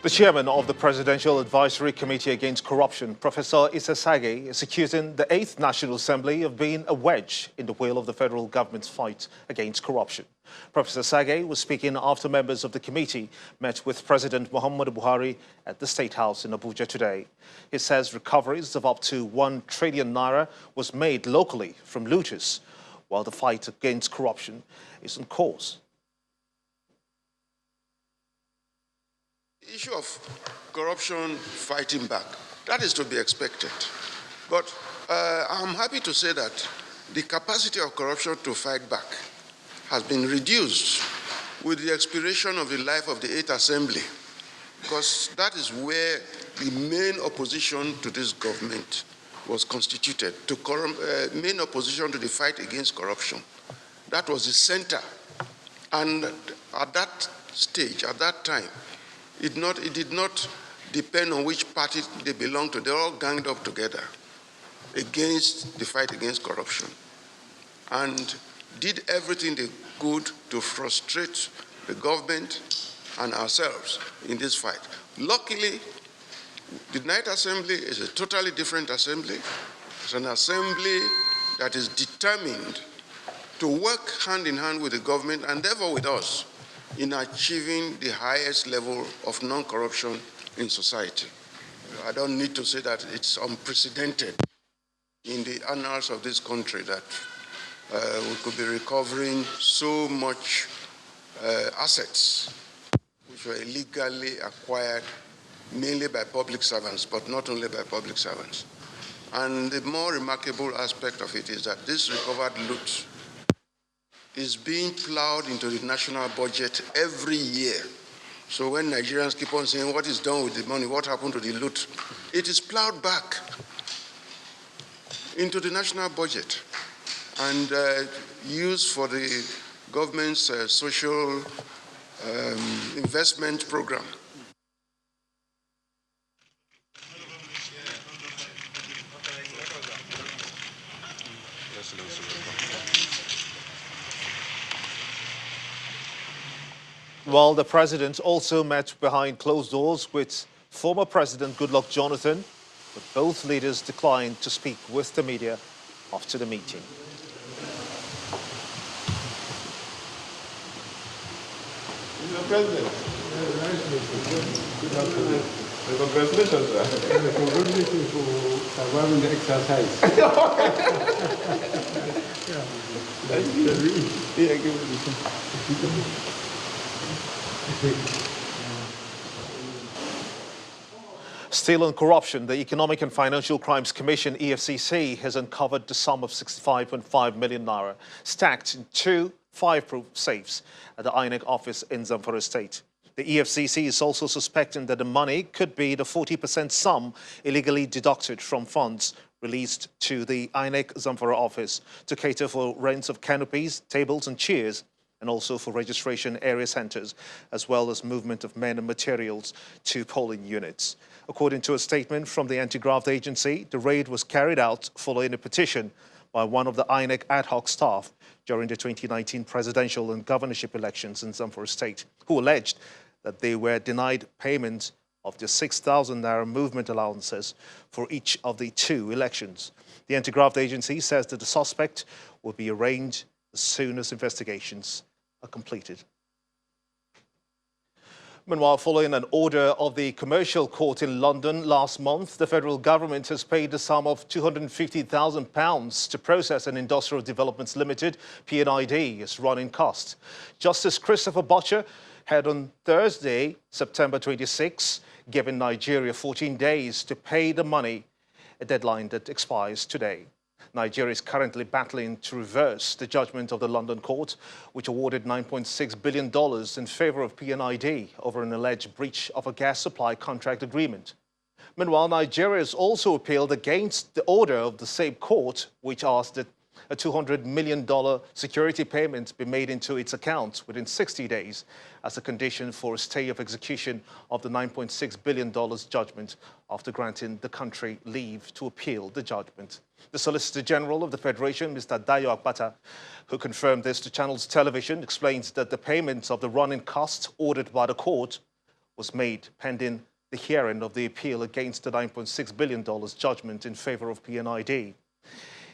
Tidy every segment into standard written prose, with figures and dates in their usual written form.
The chairman of the Presidential Advisory Committee Against Corruption, Professor Issa Sage, is accusing the 8th National Assembly of being a wedge in the wheel of the federal government's fight against corruption. Professor Sage was speaking after members of the committee met with President Muhammadu Buhari at the State House in Abuja today. He says recoveries of up to 1 trillion naira was made locally from looters, while the fight against corruption is on course. The issue of corruption fighting back, that is to be expected. But I'm happy to say that the capacity of corruption to fight back has been reduced with the expiration of the life of the 8th Assembly, because that is where the main opposition to this government was constituted, main opposition to the fight against corruption. That was the center. And at that stage, at that time, it did not depend on which party they belonged to. They all ganged up together against the fight against corruption and did everything they could to frustrate the government and ourselves in this fight. Luckily, the Ninth Assembly is a totally different assembly. It's an assembly that is determined to work hand in hand with the government and therefore with us in achieving the highest level of non-corruption in society. I don't need to say that it's unprecedented in the annals of this country that we could be recovering so much assets which were illegally acquired mainly by public servants, but not only by public servants. And the more remarkable aspect of it is that this recovered loot is being plowed into the national budget every year. So when Nigerians keep on saying, what is done with the money, what happened to the loot? It is plowed back into the national budget and used for the government's social investment program. While the president also met behind closed doors with former President Goodluck Jonathan, but both leaders declined to speak with the media after the meeting. Mr. President, good afternoon. Congratulations, sir. Congratulations for surviving the exercise. Still on corruption, the Economic and Financial Crimes Commission, EFCC, has uncovered the sum of 65.5 million naira stacked in 2 fireproof safes at the INEC office in Zamfara State. The EFCC is also suspecting that the money could be the 40% sum illegally deducted from funds released to the INEC Zamfara office to cater for rents of canopies, tables and chairs, and also for registration area centres, as well as movement of men and materials to polling units. According to a statement from the anti-graft agency, the raid was carried out following a petition by one of the INEC ad hoc staff during the 2019 presidential and governorship elections in Zamfara State, who alleged that they were denied payment of the 6,000 naira movement allowances for each of the 2 elections. The anti-graft agency says that the suspect will be arraigned as soon as investigations are completed. Meanwhile, following an order of the Commercial Court in London last month, the federal government has paid the sum of £250,000 to Process and Industrial Developments Limited, PNID, as running cost. Justice Christopher Butcher had on Thursday, September 26, given Nigeria 14 days to pay the money, a deadline that expires today. Nigeria is currently battling to reverse the judgment of the London court, which awarded $9.6 billion in favour of PNID over an alleged breach of a gas supply contract agreement. Meanwhile, Nigeria has also appealed against the order of the same court, which asked that a $200 million security payment be made into its account within 60 days as a condition for a stay of execution of the $9.6 billion judgment after granting the country leave to appeal the judgment. The Solicitor General of the Federation, Mr. Dayo Akpata, who confirmed this to Channels Television, explains that the payments of the running costs ordered by the court was made pending the hearing of the appeal against the $9.6 billion judgment in favor of PNID.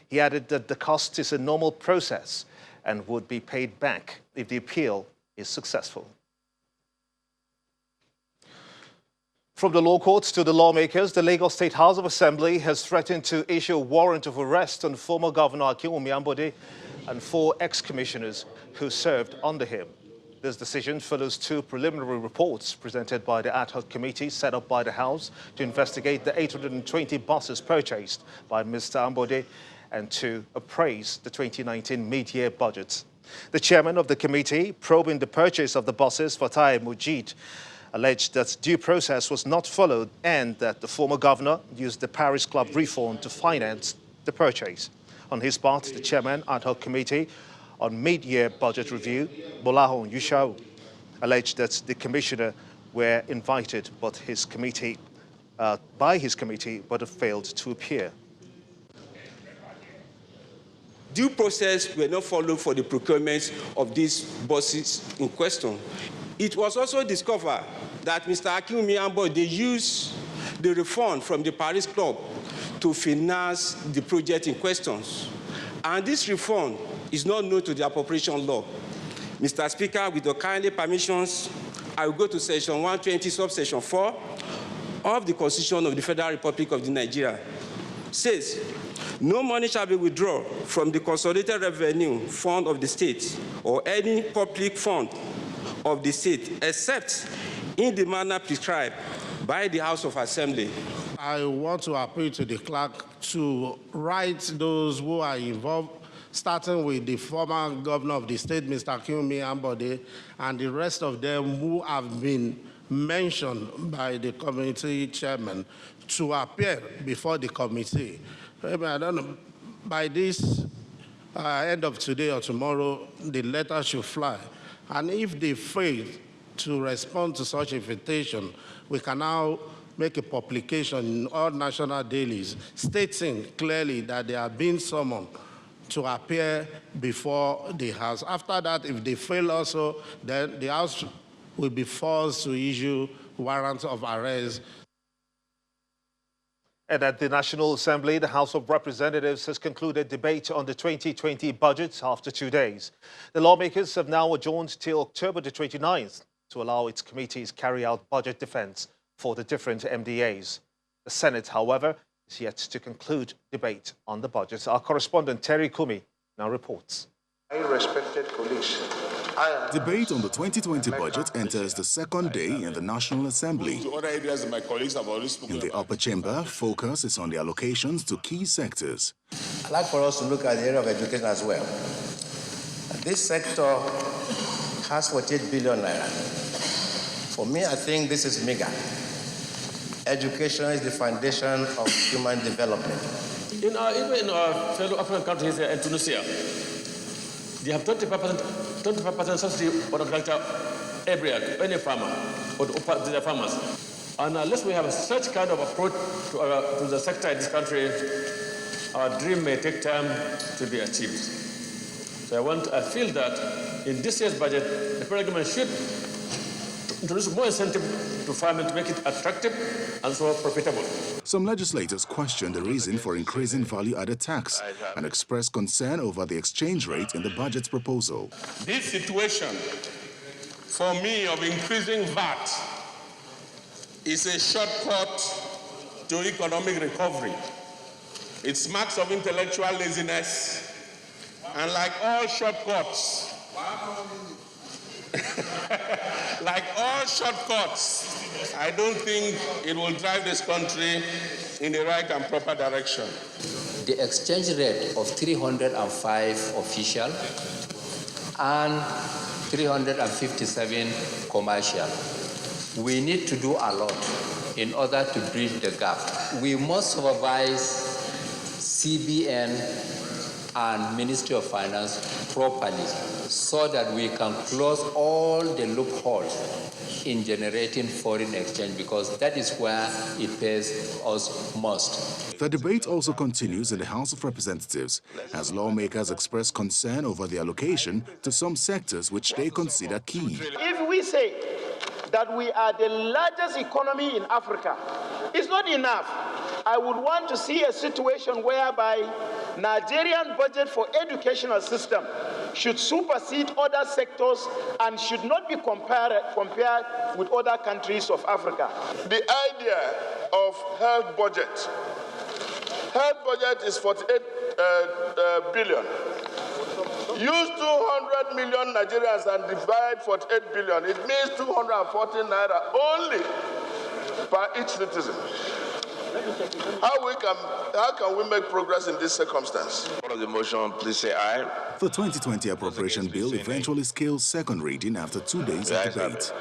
He added that the cost is a normal process and would be paid back if the appeal is successful. From the law courts to the lawmakers, the Lagos State House of Assembly has threatened to issue a warrant of arrest on former Governor Akinwumi Ambode and 4 ex-commissioners who served under him. This decision follows 2 preliminary reports presented by the ad hoc committee set up by the House to investigate the 820 buses purchased by Mr. Ambode and to appraise the 2019 mid-year budget. The chairman of the committee, probing the purchase of the buses, Fatai Mujid, alleged that due process was not followed and that the former governor used the Paris Club refund to finance the purchase. On his part, the chairman ad hoc committee on mid-year budget review, Bolahon Yushau, alleged that the commissioner were invited by his committee but have failed to appear. Due process were not followed for the procurement of these buses in question. It was also discovered that Mr. Akinwumi Ambode used the refund from the Paris Club to finance the project in questions. And this refund is not known to the appropriation law. Mr. Speaker, with your kindly permissions, I will go to section 120, subsection 4 of the Constitution of the Federal Republic of Nigeria. It says, no money shall be withdrawn from the consolidated revenue fund of the state or any public fund of the state, except in the manner prescribed by the House of Assembly. I want to appeal to the clerk to write those who are involved, starting with the former governor of the state, Mr. Akinwumi Ambode, and the rest of them who have been mentioned by the committee chairman, to appear before the committee. I don't know, by this end of today or tomorrow, the letter should fly. And if they fail to respond to such invitation, we can now make a publication in all national dailies stating clearly that they are being summoned to appear before the House. After that, if they fail also, then the House will be forced to issue warrants of arrest. And at the National Assembly, the House of Representatives has concluded debate on the 2020 budget after 2 days. The lawmakers have now adjourned till October the 29th to allow its committees carry out budget defense for the different MDAs. The Senate, however, is yet to conclude debate on the budget. Our correspondent Terry Kumi now reports. Respected colleagues, Debate on the 2020 budget enters the second day in the National Assembly. In the upper chamber, focus is on the allocations to key sectors. I'd like for us to look at the area of education as well. This sector has 48 billion naira. For me, I think this is mega. Education is the foundation of human development. Even in our fellow African countries and Tunisia, they have 25% subsidy on agriculture every year, any farmer or the farmers. And unless we have such kind of approach to the sector in this country, our dream may take time to be achieved. So I feel that in this year's budget, the federal government should introduce more incentive to farming to make it attractive and so profitable. Some legislators question the reason for increasing value-added tax and express concern over the exchange rate in the budget proposal. This situation, for me, of increasing VAT is a shortcut to economic recovery. It smacks of intellectual laziness, and like all shortcuts, I don't think it will drive this country in the right and proper direction. The exchange rate of 305 official and 357 commercial. We need to do a lot in order to bridge the gap. We must supervise CBN and Ministry of Finance properly so that we can close all the loopholes in generating foreign exchange, because that is where it pays us most. The debate also continues in the House of Representatives as lawmakers express concern over the allocation to some sectors which they consider key. If we say that we are the largest economy in Africa. It's not enough. I would want to see a situation whereby Nigerian budget for educational system should supersede other sectors and should not be compared with other countries of Africa. The idea of health budget is 48 billion. Use 200 million Nigerians and divide 48 billion. It means 214 naira only per each citizen. How can we make progress in this circumstance? Of the motion, please say aye. The 2020 appropriation bill eventually scaled second reading after 2 days of debate.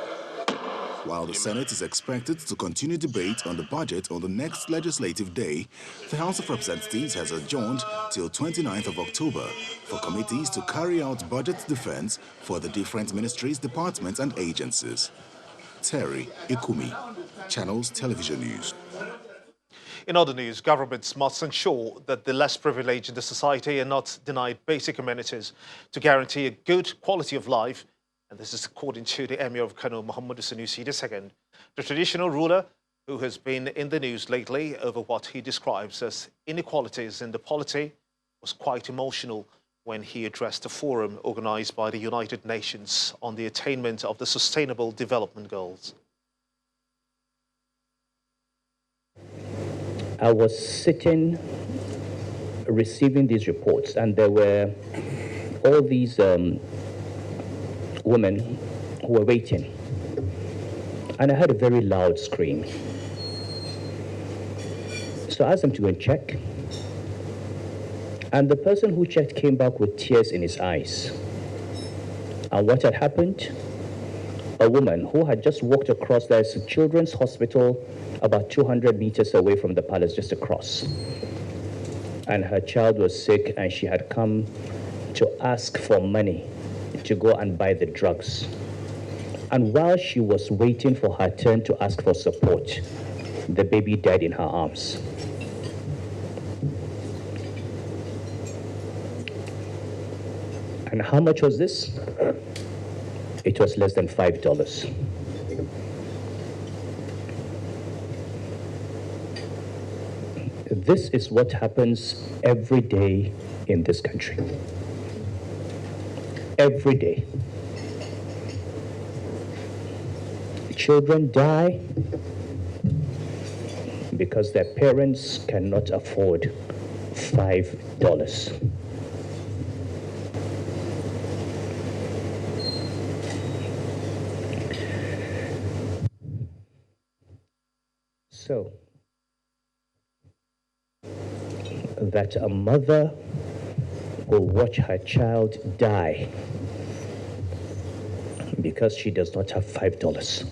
While the Senate is expected to continue debate on the budget on the next legislative day, the House of Representatives has adjourned till 29th of October for committees to carry out budget defense for the different ministries, departments and agencies. Terry Ikumi, Channels Television News. In other news, governments must ensure that the less privileged in the society are not denied basic amenities to guarantee a good quality of life. And this is according to the Emir of Kano, Muhammadu Sanusi II. The traditional ruler, who has been in the news lately over what he describes as inequalities in the polity, was quite emotional when he addressed a forum organized by the United Nations on the attainment of the Sustainable Development Goals. I was sitting receiving these reports, and there were all these women who were waiting, and I heard a very loud scream. So I asked them to go and check, and the person who checked came back with tears in his eyes. And what had happened? A woman who had just walked across, there's a children's hospital about 200 meters away from the palace, just across. And her child was sick, and she had come to ask for money to go and buy the drugs. And while she was waiting for her turn to ask for support, the baby died in her arms. And how much was this? It was less than $5. This is what happens every day in this country. Every day. Children die because their parents cannot afford $5. So, that a mother will watch her child die because she does not have $5.